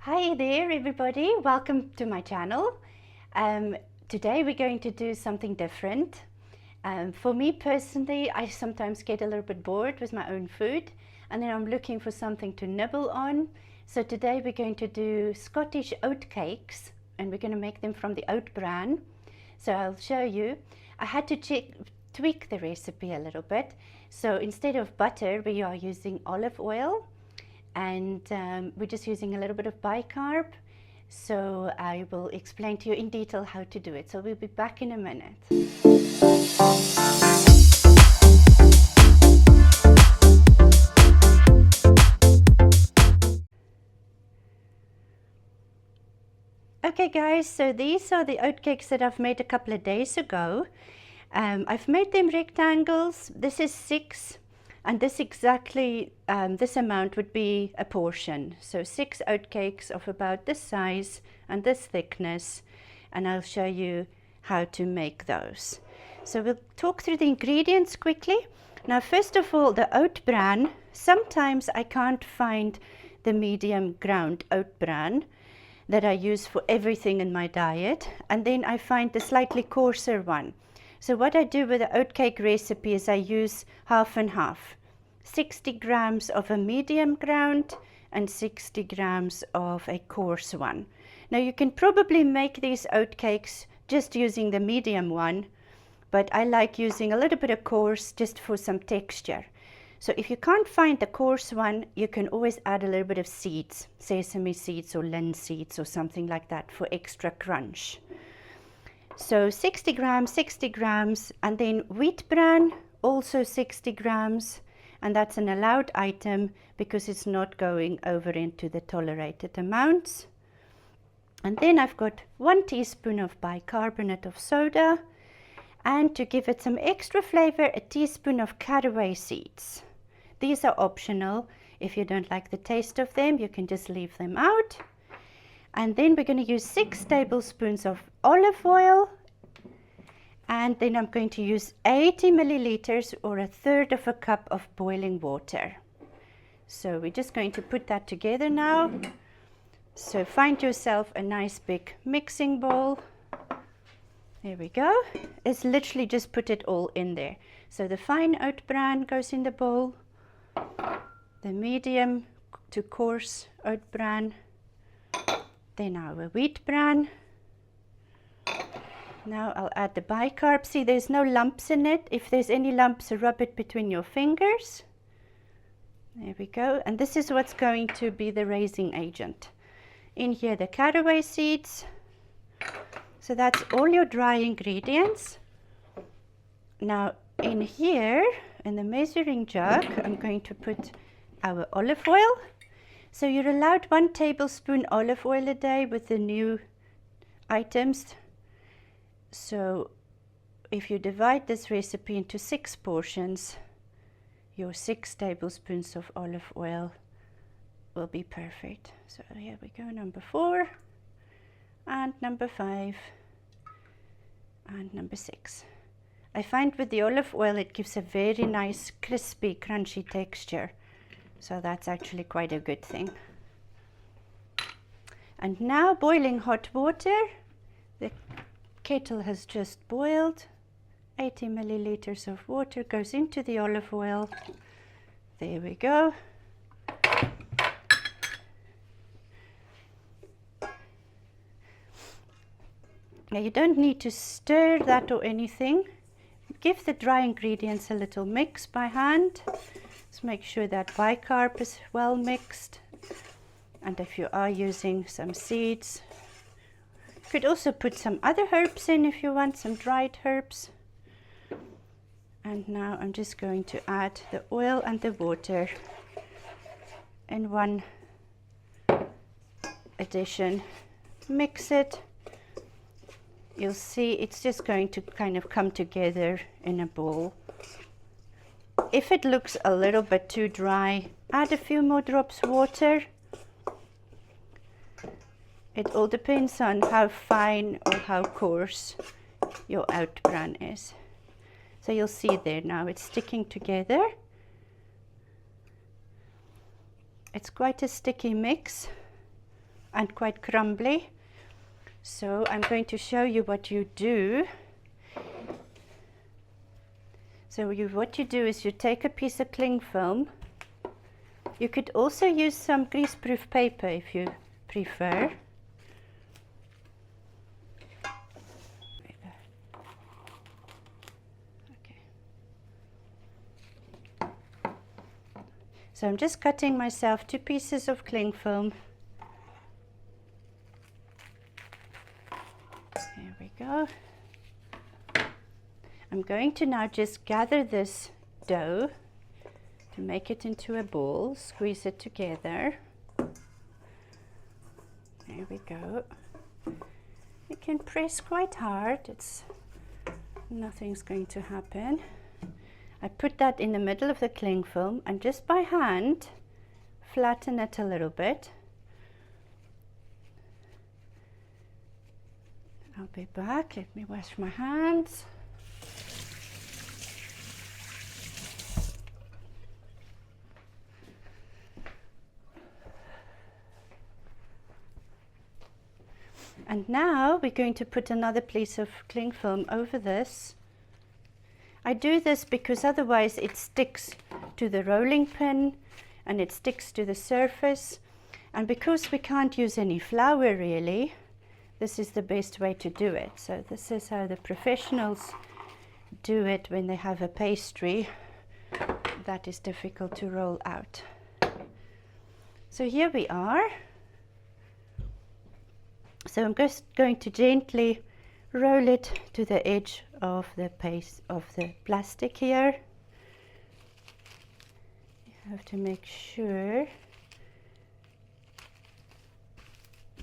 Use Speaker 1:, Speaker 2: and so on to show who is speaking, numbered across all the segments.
Speaker 1: Hi there everybody, welcome to my channel. Today we're going to do something different. For me personally, I sometimes get a little bit bored with my own food and then I'm looking for something to nibble on. So today we're going to do Scottish oatcakes and we're going to make them from the oat bran. So I'll show you. I had to tweak the recipe a little bit. So instead of butter, we are using olive oil. And we're just using a little bit of bicarb, so I will explain to you in detail how to do it. So we'll be back in a minute. Okay guys, so these are the oatcakes that I've made a couple of days ago. I've made them rectangles. This is 6. And this exactly, this amount would be a portion. So 6 oatcakes of about this size and this thickness. And I'll show you how to make those. So we'll talk through the ingredients quickly. Now, first of all, the oat bran. Sometimes I can't find the medium ground oat bran that I use for everything in my diet. And then I find the slightly coarser one. So what I do with the oatcake recipe is I use half and half. 60 grams of a medium ground and 60 grams of a coarse one. Now you can probably make these oatcakes just using the medium one, but I like using a little bit of coarse just for some texture. So if you can't find the coarse one, you can always add a little bit of seeds, sesame seeds or linseeds or something like that for extra crunch. So 60 grams, and then wheat bran, also 60 grams, and that's an allowed item because it's not going over into the tolerated amounts. And then I've got 1 teaspoon of bicarbonate of soda, and to give it some extra flavor, a teaspoon of caraway seeds. These are optional. If you don't like the taste of them, you can just leave them out. And then we're going to use 6 tablespoons of olive oil. And then I'm going to use 80 milliliters or 1/3 of a cup of boiling water. So we're just going to put that together now. So find yourself a nice big mixing bowl. There we go. It's literally just put it all in there. So the fine oat bran goes in the bowl. The medium to coarse oat bran. Then our wheat bran. Now I'll add the bicarb. See, there's no lumps in it. If there's any lumps, rub it between your fingers. There we go. And this is what's going to be the raising agent. In here, the caraway seeds. So that's all your dry ingredients. Now in here, in the measuring jug, I'm going to put our olive oil. So you're allowed 1 tablespoon olive oil a day with the new items. So if you divide this recipe into 6 portions, your 6 tablespoons of olive oil will be perfect. So here we go, number 4 and number 5 and number 6. I find with the olive oil it gives a very nice crispy crunchy texture. So that's actually quite a good thing. And now boiling hot water. The kettle has just boiled. 80 milliliters of water goes into the olive oil. There we go. Now you don't need to stir that or anything. Give the dry ingredients a little mix by hand. Just make sure that bicarb is well mixed. And if you are using some seeds, you could also put some other herbs in if you want, some dried herbs. And now I'm just going to add the oil and the water in one addition. Mix it. You'll see it's just going to kind of come together in a bowl. If it looks a little bit too dry, add a few more drops water. It all depends on how fine or how coarse your oat bran is. So you'll see there now it's sticking together. It's quite a sticky mix. and quite crumbly. So I'm going to show you what you do. So what you do is you take a piece of cling film. You could also use some greaseproof paper if you prefer. Okay. So I'm just cutting myself 2 pieces of cling film. There we go. I'm going to now just gather this dough to make it into a ball, squeeze it together. There we go. You can press quite hard, nothing's going to happen. I put that in the middle of the cling film and just by hand flatten it a little bit. I'll be back, let me wash my hands. And now we're going to put another piece of cling film over this. I do this because otherwise it sticks to the rolling pin and it sticks to the surface. And because we can't use any flour really, this is the best way to do it. So this is how the professionals do it when they have a pastry that is difficult to roll out. So here we are. So I'm just going to gently roll it to the edge of the plastic here. You have to make sure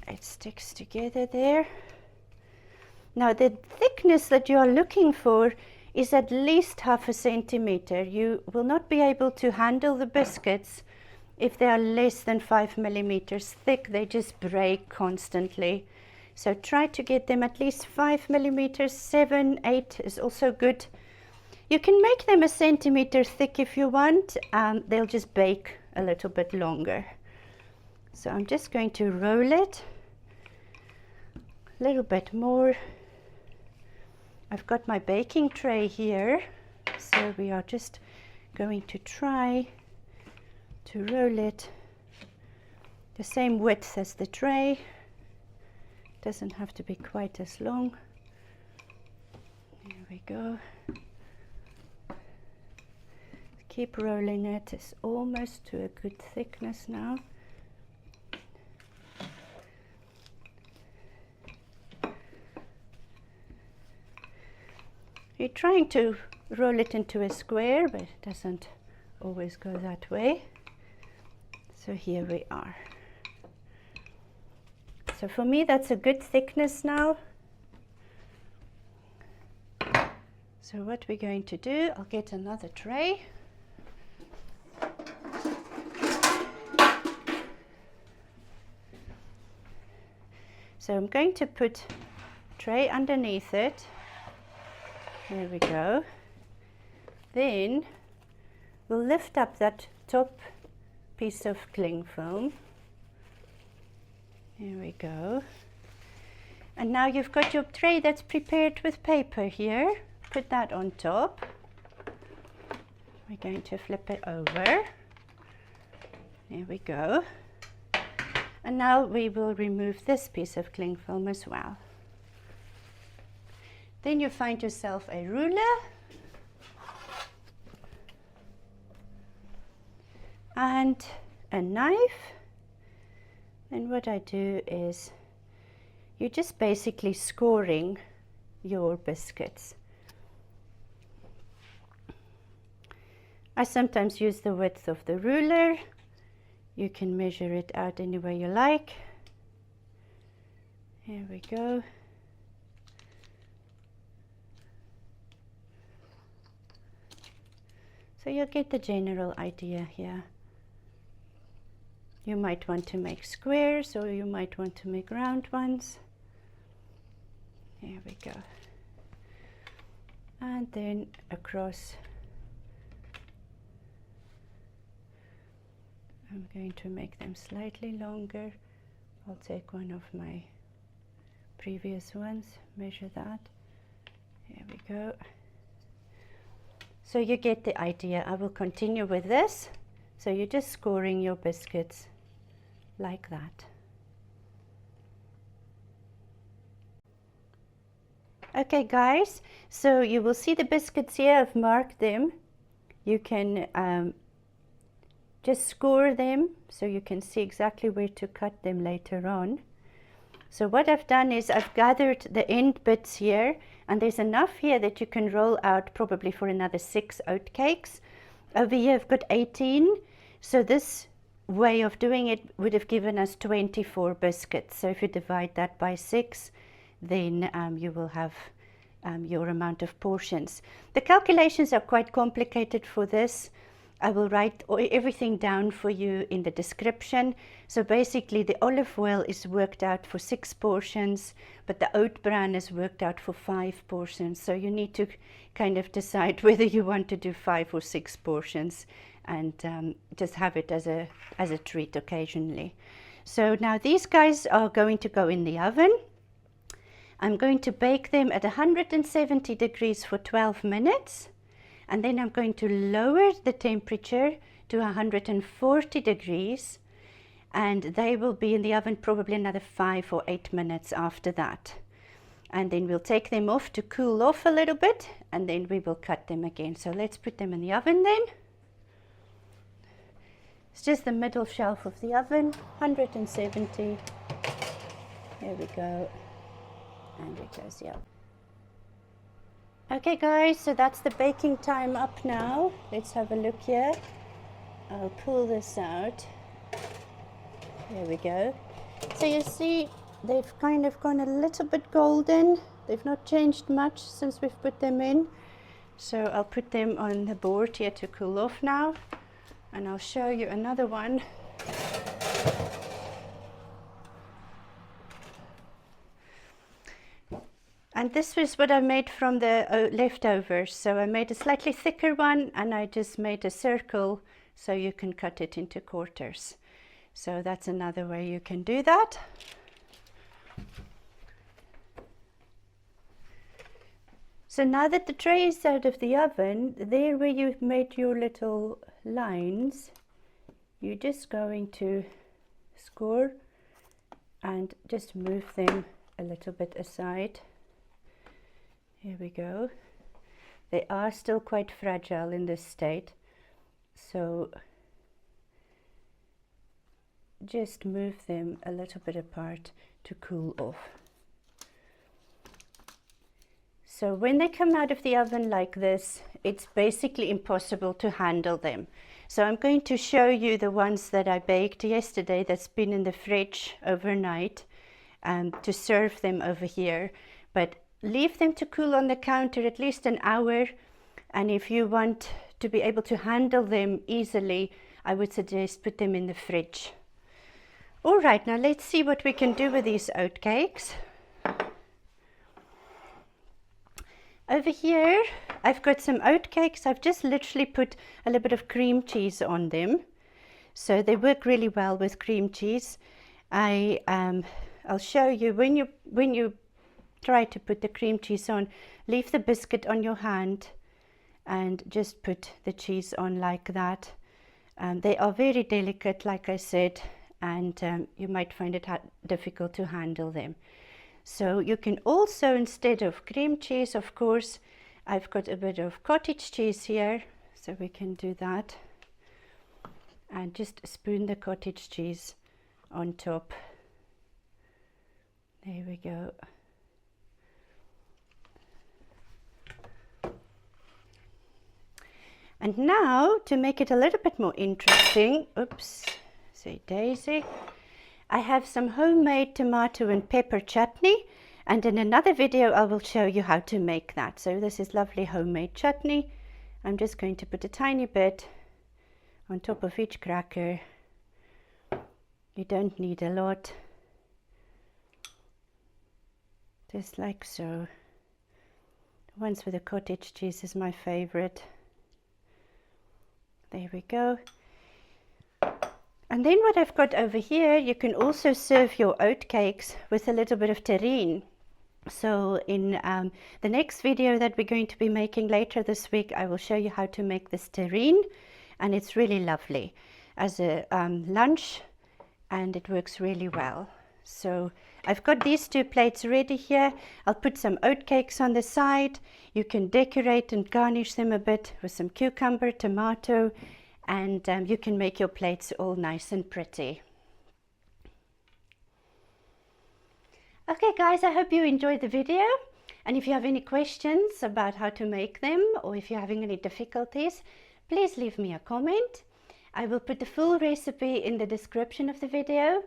Speaker 1: it sticks together there. Now the thickness that you are looking for is at least 1/2 centimeter. You will not be able to handle the biscuits if they are less than 5 millimeters thick. They just break constantly. So try to get them at least 5 millimeters, 7, 8 is also good. You can make them 1 centimeter thick if you want, they'll just bake a little bit longer. So I'm just going to roll it a little bit more. I've got my baking tray here, so we are just going to try to roll it the same width as the tray. Doesn't have to be quite as long. There we go. Keep rolling it. It's almost to a good thickness now. You're trying to roll it into a square, but it doesn't always go that way. So here we are. So for me that's a good thickness now. So what we're going to do, I'll get another tray. So I'm going to put tray underneath it. There we go. Then we'll lift up that top piece of cling film. Here we go. And now you've got your tray that's prepared with paper here. Put that on top. We're going to flip it over. There we go. And now we will remove this piece of cling film as well. Then you find yourself a ruler and a knife. And what I do is you're just basically scoring your biscuits. I sometimes use the width of the ruler. You can measure it out any way you like. Here we go. So you'll get the general idea here. You might want to make squares or you might want to make round ones. Here we go. And then across. I'm going to make them slightly longer I'll take one of my previous ones, measure that. Here we go. So you get the idea. I will continue with this. So you're just scoring your biscuits like that. Okay guys, so you will see the biscuits here. I've marked them. You can just score them so you can see exactly where to cut them later on. So what I've done is I've gathered the end bits here, and there's enough here that you can roll out probably for another 6 oatcakes. Over here I've got 18, so this way of doing it would have given us 24 biscuits. So if you divide that by 6, then you will have your amount of portions. The calculations are quite complicated for this. I will write everything down for you in the description. So basically the olive oil is worked out for 6 portions, but the oat bran is worked out for 5 portions. So you need to kind of decide whether you want to do 5 or 6 portions, and just have it as a treat occasionally. So now these guys are going to go in the oven. I'm going to bake them at 170 degrees for 12 minutes. And then I'm going to lower the temperature to 140 degrees, and they will be in the oven probably another 5 or 8 minutes after that. And then we'll take them off to cool off a little bit, and then we will cut them again. So let's put them in the oven then. It's just the middle shelf of the oven, 170. There we go. And it goes, yeah. Okay guys, so that's the baking time up now. Let's have a look here. I'll pull this out. There we go. So you see they've kind of gone a little bit golden. They've not changed much since we've put them in. So I'll put them on the board here to cool off now. And I'll show you another one. And this was what I made from the leftovers. So I made a slightly thicker one, and I just made a circle so you can cut it into quarters. So that's another way you can do that. So now that the tray is out of the oven, there where you made your little lines, you're just going to score and just move them a little bit aside. Here we go. They are still quite fragile in this state, so just move them a little bit apart to cool off. So when they come out of the oven like this, it's basically impossible to handle them. So I'm going to show you the ones that I baked yesterday that's been in the fridge overnight, to serve them over here. But leave them to cool on the counter at least an hour, and if you want to be able to handle them easily, I would suggest put them in the fridge. All right, now let's see what we can do with these oatcakes. Over here I've got some oatcakes. I've just literally put a little bit of cream cheese on them, so they work really well with cream cheese. I'll show you when you try to put the cream cheese on, leave the biscuit on your hand and just put the cheese on like that. They are very delicate, like I said, and you might find it difficult to handle them. So you can also, instead of cream cheese, of course, I've got a bit of cottage cheese here, so we can do that. And just spoon the cottage cheese on top. There we go. And now, to make it a little bit more interesting, oops, say daisy, I have some homemade tomato and pepper chutney, and in another video I will show you how to make that. So this is lovely homemade chutney. I'm just going to put a tiny bit on top of each cracker. You don't need a lot, just like so. The ones with the cottage cheese is my favorite. There we go. And then what I've got over here, you can also serve your oatcakes with a little bit of terrine. So in the next video that we're going to be making later this week, I will show you how to make this terrine, and it's really lovely as a lunch, and it works really well. So I've got these 2 plates ready here. I'll put some oatcakes on the side. You can decorate and garnish them a bit with some cucumber, tomato, and you can make your plates all nice and pretty. Okay guys, I hope you enjoyed the video, and if you have any questions about how to make them, or if you're having any difficulties, please leave me a comment. I will put the full recipe in the description of the video.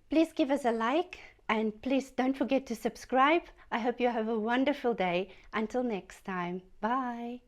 Speaker 1: Please give us a like, and please don't forget to subscribe. I hope you have a wonderful day. Until next time, bye.